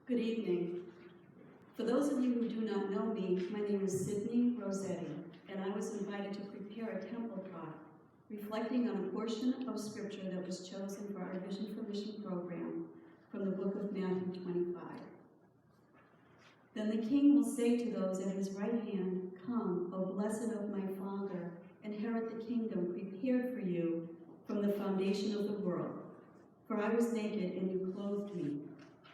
Good evening. For those of you who do not know me, my name is Sydney Rossetti, and I was invited to prepare a temple plot reflecting on a portion of scripture that was chosen for our Vision for Mission program from the book of Matthew 25. Then the king will say to those at his right hand, "Come, O blessed of my Father, inherit the kingdom prepared for you from the foundation of the world. For I was naked, and you clothed me."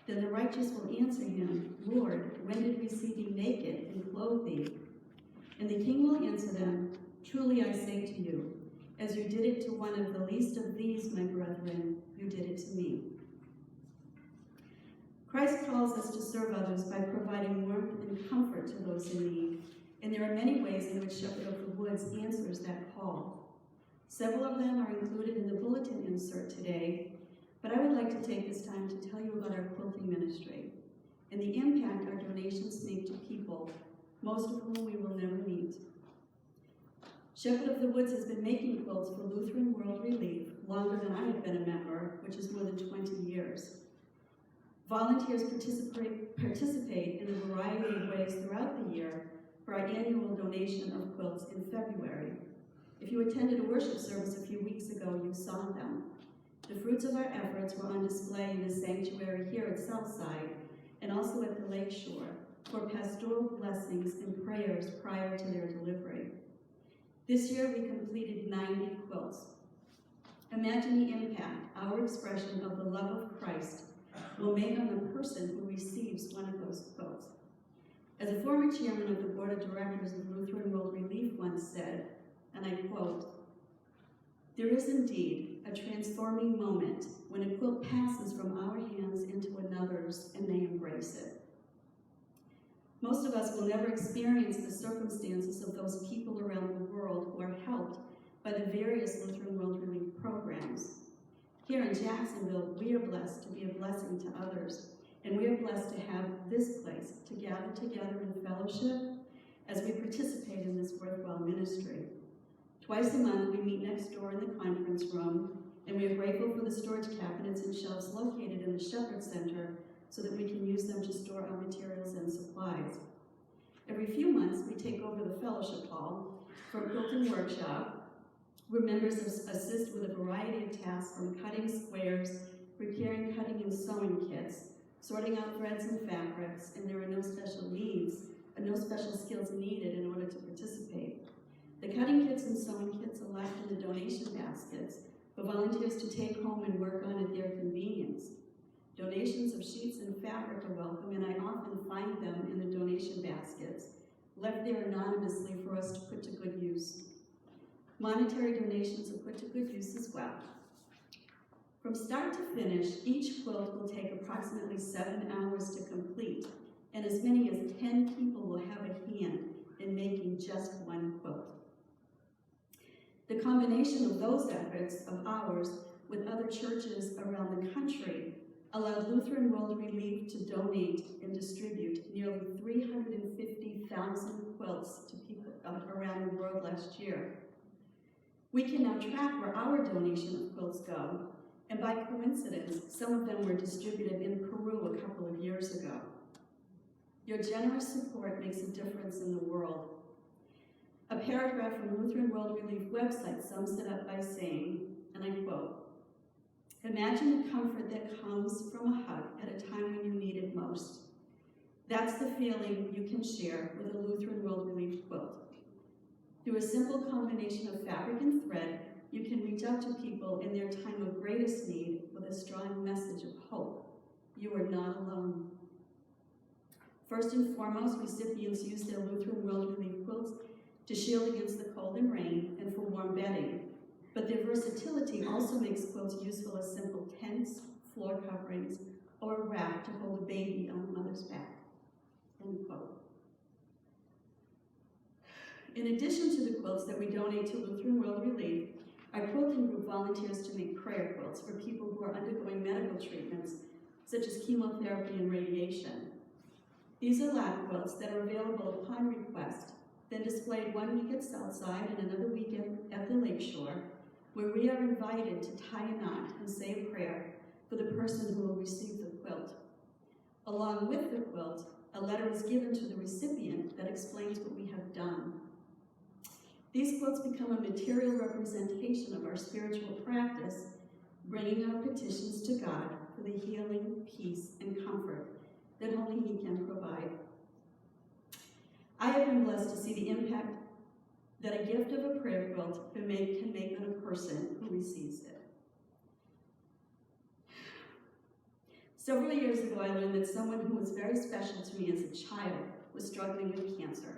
Then the righteous will answer him, "Lord, when did we see thee naked and clothe thee?" And the king will answer them, "Truly I say to you, as you did it to one of the least of these, my brethren, you did it to me." Christ calls us to serve others by providing warmth and comfort to those in need, and there are many ways in which Shepherd of the Woods answers that call. Several of them are included in the bulletin insert today, but I would like to take this time to tell you about our quilting ministry and the impact our donations make to people, most of whom we will never meet. Shepherd of the Woods has been making quilts for Lutheran World Relief longer than I have been a member, which is more than 20 years. Volunteers participate in a variety of ways throughout the year for our annual donation of quilts in February. If you attended a worship service a few weeks ago, you saw them. The fruits of our efforts were on display in the sanctuary here at Southside and also at the Lakeshore for pastoral blessings and prayers prior to their delivery. This year we completed 90 quilts. Imagine the impact our expression of the love of Christ will make on the person who receives one of those quilts. As a former chairman of the board of directors of Lutheran World Relief once said, and I quote, "There is indeed a transforming moment when a quilt passes from our hands into another's and they embrace it." Most of us will never experience the circumstances of those people around the world who are helped by the various Lutheran World Relief programs. Here in Jacksonville, we are blessed to be a blessing to others, and we are blessed to have this place to gather together in fellowship as we participate in this worthwhile ministry. Twice a month, we meet next door in the conference room, and we are grateful for the storage cabinets and shelves located in the Shepherd Center so that we can use them to store our materials and supplies. Every few months, we take over the fellowship hall for a quilting workshop where members assist with a variety of tasks from cutting squares, preparing cutting and sewing kits, sorting out threads and fabrics, and there are no special skills needed in order to participate. The cutting kits and sewing kits are left in the donation baskets for volunteers to take home and work on at their convenience. Donations of sheets and fabric are welcome, and I often find them in the donation baskets, left there anonymously for us to put to good use. Monetary donations are put to good use as well. From start to finish, each quilt will take approximately 7 hours to complete, and as many as 10 people will have a hand in making just one quilt. The combination of those efforts of ours with other churches around the country allowed Lutheran World Relief to donate and distribute nearly 350,000 quilts to people around the world last year. We can now track where our donation of quilts go, and by coincidence, some of them were distributed in Peru a couple of years ago. Your generous support makes a difference in the world. A paragraph from Lutheran World Relief website sums it up by saying, and I quote, "Imagine the comfort that comes from a hug at a time when you need it most. That's the feeling you can share with a Lutheran World Relief quilt. Through a simple combination of fabric and thread, you can reach out to people in their time of greatest need with a strong message of hope. You are not alone." First and foremost, recipients use their Lutheran World Relief quilts to shield against the cold and rain and for warm bedding. But their versatility also makes quilts useful as simple tents, floor coverings, or a wrap to hold a baby on a mother's back. End quote. In addition to the quilts that we donate to Lutheran World Relief, our quilting group volunteers to make prayer quilts for people who are undergoing medical treatments, such as chemotherapy and radiation. These are lap quilts that are available upon request, then displayed one week at Southside and another week at the Lakeshore, where we are invited to tie a knot and say a prayer for the person who will receive the quilt. Along with the quilt, a letter is given to the recipient that explains what we have done. These quilts become a material representation of our spiritual practice, bringing our petitions to God for the healing, peace, and comfort that only He can provide. I have been blessed to see the impact that a gift of a prayer quilt can make on a person who receives it. Several years ago, I learned that someone who was very special to me as a child was struggling with cancer.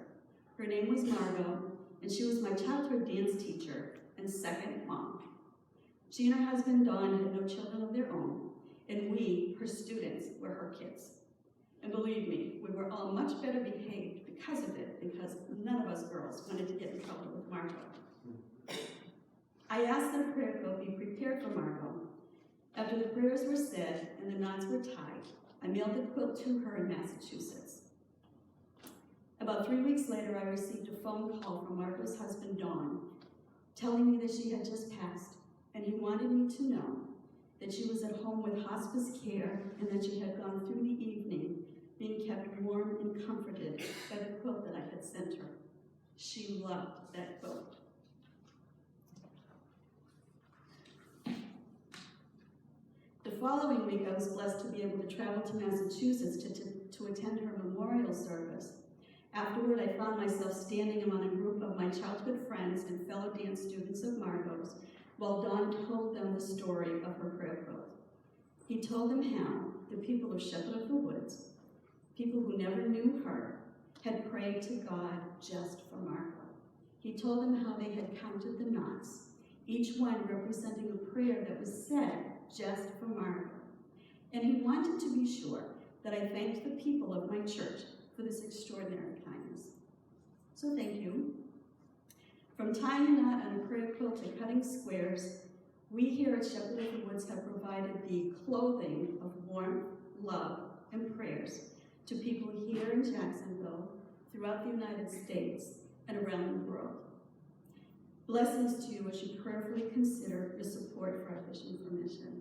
Her name was Margot, and she was my childhood dance teacher and second mom. She and her husband, Don, had no children of their own, and we, her students, were her kids. And believe me, we were all much better behaved because of it, because none of us girls wanted to get in trouble with Margot. I asked that a prayer quilt be prepared for Margot. After the prayers were said and the knots were tied, I mailed the quilt to her in Massachusetts. About 3 weeks later, I received a phone call from Margot's husband, Don, telling me that she had just passed, and he wanted me to know that she was at home with hospice care and that she had gone through the evening being kept warm and comforted by the quilt that I had sent her. She loved that quilt. The following week, I was blessed to be able to travel to Massachusetts to attend her memorial service. Afterward, I found myself standing among a group of my childhood friends and fellow dance students of Margot's while Dawn told them the story of her prayer quilt. He told them how the people of Shepherd of the Woods, people who never knew her, had prayed to God just for Margot. He told them how they had counted the knots, each one representing a prayer that was said just for Margot. And he wanted to be sure that I thanked the people of my church for this extraordinary kindness. So thank you. From tying a knot on a prayer quilt to cutting squares, we here at Shepherd of the Woods have provided the clothing of warmth, love, and prayers to people here in Jacksonville, throughout the United States, and around the world. Blessings to you as you prayerfully consider your support for our Vision for Mission.